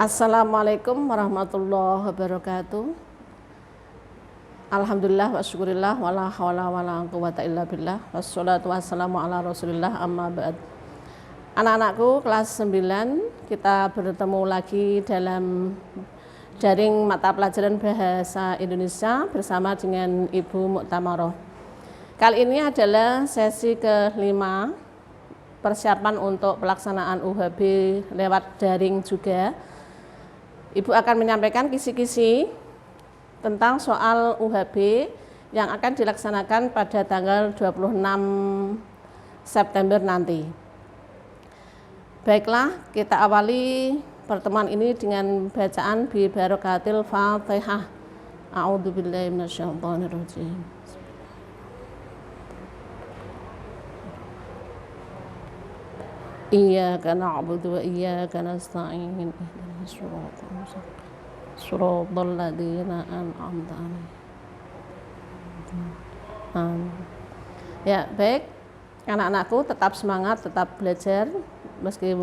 Assalamualaikum warahmatullahi wabarakatuh. Alhamdulillah wa syukurillah wa la hawla wa la quwwata illa billah. Wassalatu wassalamu ala rasulillah amma ba'd. Anak-anakku kelas 9, kita bertemu lagi dalam jaring mata pelajaran bahasa Indonesia bersama dengan Ibu Muktamarah. Kali ini adalah sesi ke-5, persiapan untuk pelaksanaan UHB lewat daring juga. Ibu akan menyampaikan kisi-kisi tentang soal UHB yang akan dilaksanakan pada tanggal 26 September nanti. Baiklah, kita awali pertemuan ini dengan bacaan bi barakatil Fatihah. A'udzubillahi minasyaitonirrajim. Iyyaka na'budu wa iyyaka nasta'in. Shiratal ladzina an'amta 'alaihim. Ya, baik. Anak-anakku tetap semangat, tetap belajar meski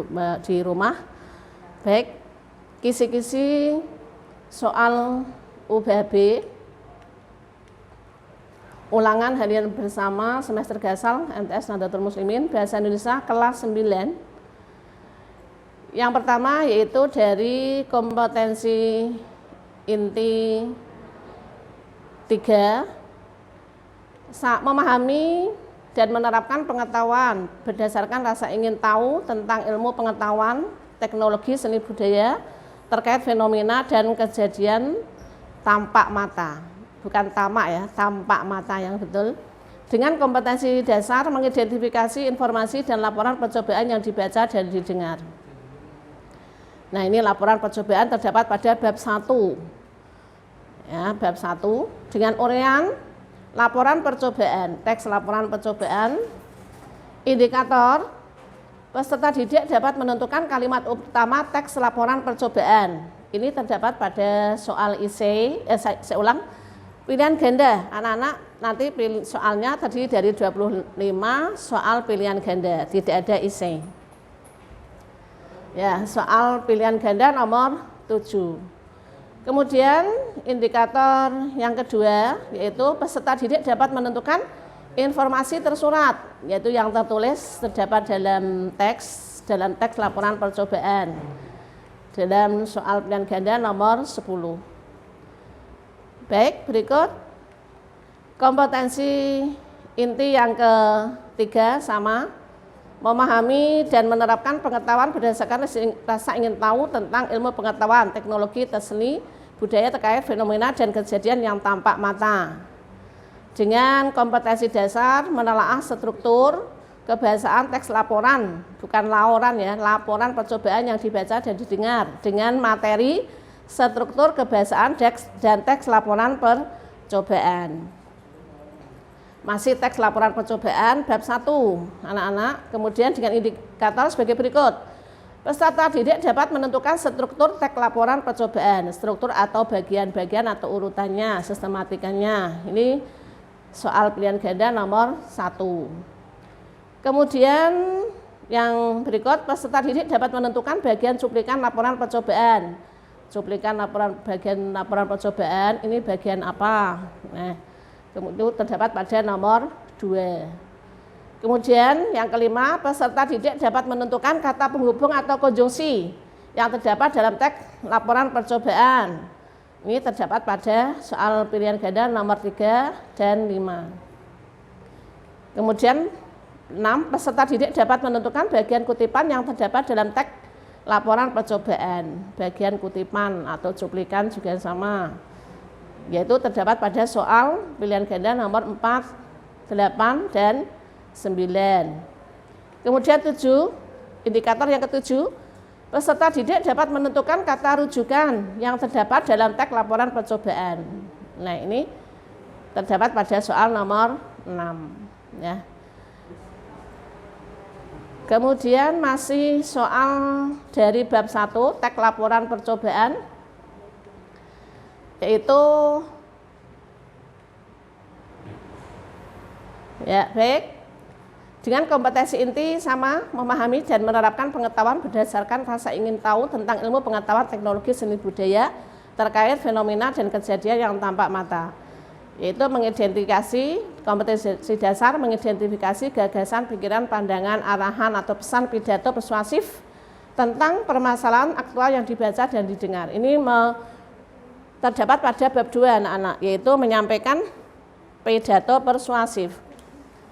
di rumah. Baik. Kisi-kisi soal UHB ulangan harian bersama semester Gasal MTS Nahdlatul Muslimin Bahasa Indonesia kelas 9. Yang pertama yaitu dari kompetensi inti 3, memahami dan menerapkan pengetahuan berdasarkan rasa ingin tahu tentang ilmu pengetahuan, teknologi, seni budaya terkait fenomena dan kejadian tampak mata. Bukan tamak ya, tampak mata yang betul. Dengan kompetensi dasar mengidentifikasi informasi dan laporan percobaan yang dibaca dan didengar. Nah, ini laporan percobaan terdapat pada bab 1. Ya, bab 1 dengan uraian laporan percobaan, teks laporan percobaan, indikator peserta didik dapat menentukan kalimat utama teks laporan percobaan. Ini terdapat pada soal IC, saya ulang. Pilihan ganda, anak-anak nanti soalnya terdiri dari 25 soal pilihan ganda, tidak ada isi. Ya, soal pilihan ganda nomor 7. Kemudian indikator yang kedua yaitu peserta didik dapat menentukan informasi tersurat, yaitu yang tertulis terdapat dalam teks laporan percobaan. Dalam soal pilihan ganda nomor 10. Baik, berikut kompetensi inti yang ketiga sama, memahami dan menerapkan pengetahuan berdasarkan rasa ingin tahu tentang ilmu pengetahuan, teknologi, seni, budaya terkait fenomena dan kejadian yang tampak mata. Dengan kompetensi dasar menelaah struktur kebahasaan teks laporan, bukan laporan ya, laporan percobaan yang dibaca dan didengar dengan materi struktur kebahasaan dan teks laporan percobaan. Masih teks laporan percobaan bab 1, anak-anak. Kemudian dengan indikator sebagai berikut. Peserta didik dapat menentukan struktur teks laporan percobaan, struktur atau bagian-bagian atau urutannya, sistematikanya. Ini soal pilihan ganda nomor 1. Kemudian yang berikut, peserta didik dapat menentukan bagian cuplikan laporan percobaan. Cuplikan bagian laporan percobaan ini bagian apa? Nah, kemudian terdapat pada nomor 2. Kemudian yang kelima, peserta didik dapat menentukan kata penghubung atau konjungsi yang terdapat dalam teks laporan percobaan. Ini terdapat pada soal pilihan ganda nomor 3 dan 5. Kemudian 6, peserta didik dapat menentukan bagian kutipan yang terdapat dalam teks laporan percobaan, bagian kutipan atau cuplikan juga sama, yaitu terdapat pada soal pilihan ganda nomor 4, 8, dan 9. Kemudian 7, indikator yang ke-7, peserta didik dapat menentukan kata rujukan yang terdapat dalam teks laporan percobaan. Nah, ini terdapat pada soal nomor 6 ya. Kemudian masih soal dari bab 1 teks laporan percobaan, yaitu ya baik Dengan kompetensi inti sama memahami dan menerapkan pengetahuan berdasarkan rasa ingin tahu tentang ilmu pengetahuan teknologi seni budaya terkait fenomena dan kejadian yang tampak mata, yaitu mengidentifikasi kompetensi dasar, mengidentifikasi gagasan, pikiran, pandangan, arahan atau pesan pidato persuasif tentang permasalahan aktual yang dibaca dan didengar. Ini terdapat pada bab 2 anak-anak, yaitu menyampaikan pidato persuasif.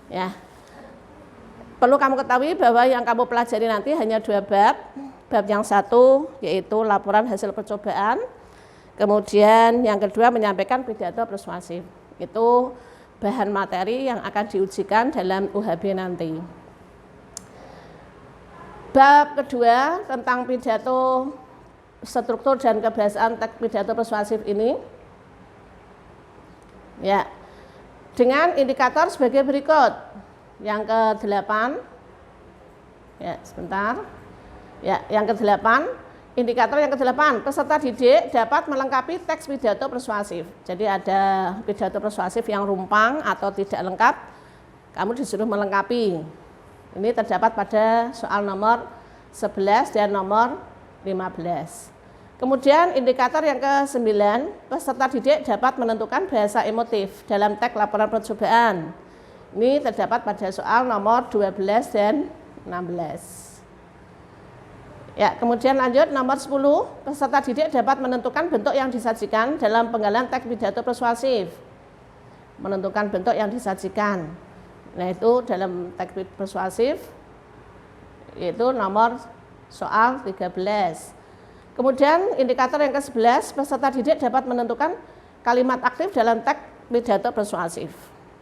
Ya. Perlu kamu ketahui bahwa yang kamu pelajari nanti hanya 2 bab. Bab yang 1 yaitu laporan hasil percobaan. Kemudian yang kedua menyampaikan pidato persuasif. Itu bahan materi yang akan diujikan dalam UHB nanti. Bab kedua tentang pidato struktur dan kebiasaan teks pidato persuasif ini. Ya. Dengan indikator sebagai berikut. Yang ke-8, ya sebentar, ya yang ke-8, indikator yang ke-8, peserta didik dapat melengkapi teks pidato persuasif. Jadi ada pidato persuasif yang rumpang atau tidak lengkap, kamu disuruh melengkapi. Ini terdapat pada soal nomor 11 dan nomor 15. Kemudian indikator yang ke-9, peserta didik dapat menentukan bahasa emotif dalam teks laporan percobaan. Ini terdapat pada soal nomor 12 dan 16. Ya, kemudian lanjut nomor 10, peserta didik dapat menentukan bentuk yang disajikan dalam penggalan teks pidato persuasif. Menentukan bentuk yang disajikan. Nah, itu dalam teks persuasif yaitu nomor soal 13. Kemudian indikator yang ke-11, peserta didik dapat menentukan kalimat aktif dalam teks pidato persuasif.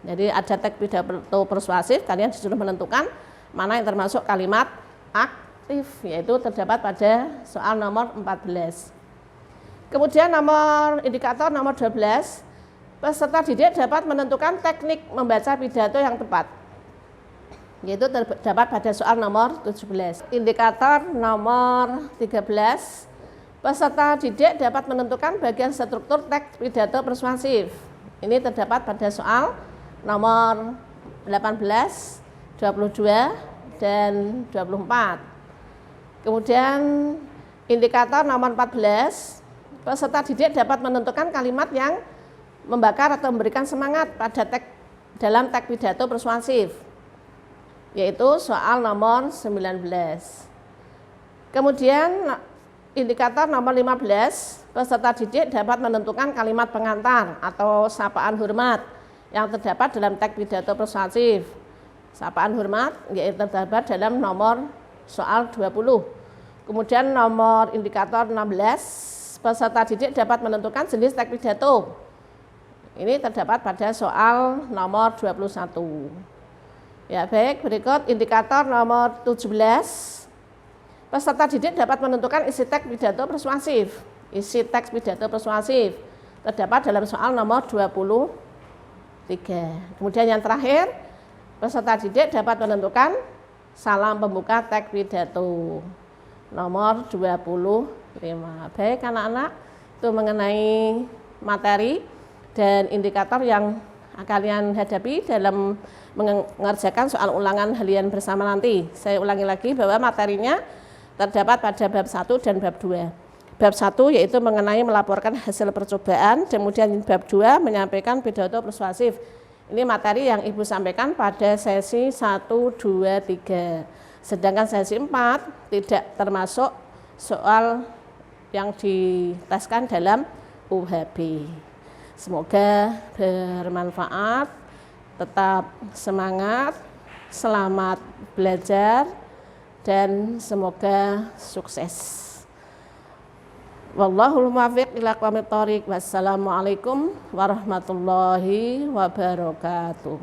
Jadi ada teks pidato persuasif, kalian disuruh menentukan mana yang termasuk kalimat aktif, yaitu terdapat pada soal nomor 14. Kemudian indikator nomor 12, peserta didik dapat menentukan teknik membaca pidato yang tepat, yaitu terdapat pada soal nomor 17. Indikator nomor 13, peserta didik dapat menentukan bagian struktur teks pidato persuasif. Ini terdapat pada soal nomor 18, 22, dan 24. Kemudian indikator nomor 14, peserta didik dapat menentukan kalimat yang membakar atau memberikan semangat pada dalam teks pidato persuasif, yaitu soal nomor 19. Kemudian indikator nomor 15, peserta didik dapat menentukan kalimat pengantar atau sapaan hormat yang terdapat dalam teks pidato persuasif. Sapaan hormat yaitu terdapat dalam nomor soal 20. Kemudian nomor indikator 16, peserta didik dapat menentukan jenis teks pidato. Ini terdapat pada soal nomor 21. Ya, baik, berikut indikator nomor 17. Peserta didik dapat menentukan isi teks pidato persuasif. Isi teks pidato persuasif terdapat dalam soal nomor 23. Kemudian yang terakhir, peserta didik dapat menentukan salam pembuka teks pidato nomor 25. Baik anak-anak, itu mengenai materi dan indikator yang kalian hadapi dalam mengerjakan soal ulangan harian bersama nanti. Saya ulangi lagi bahwa materinya terdapat pada bab 1 dan bab 2. Bab 1 yaitu mengenai melaporkan hasil percobaan, kemudian bab 2 menyampaikan pidato persuasif. Ini materi yang Ibu sampaikan pada sesi 1, 2, 3. Sedangkan sesi 4 tidak termasuk soal yang diteskan dalam UHB. Semoga bermanfaat, tetap semangat, selamat belajar, dan semoga sukses. Wallahul muwaffiq ila aqwamit thoriq. Wassalamualaikum warahmatullahi wabarakatuh.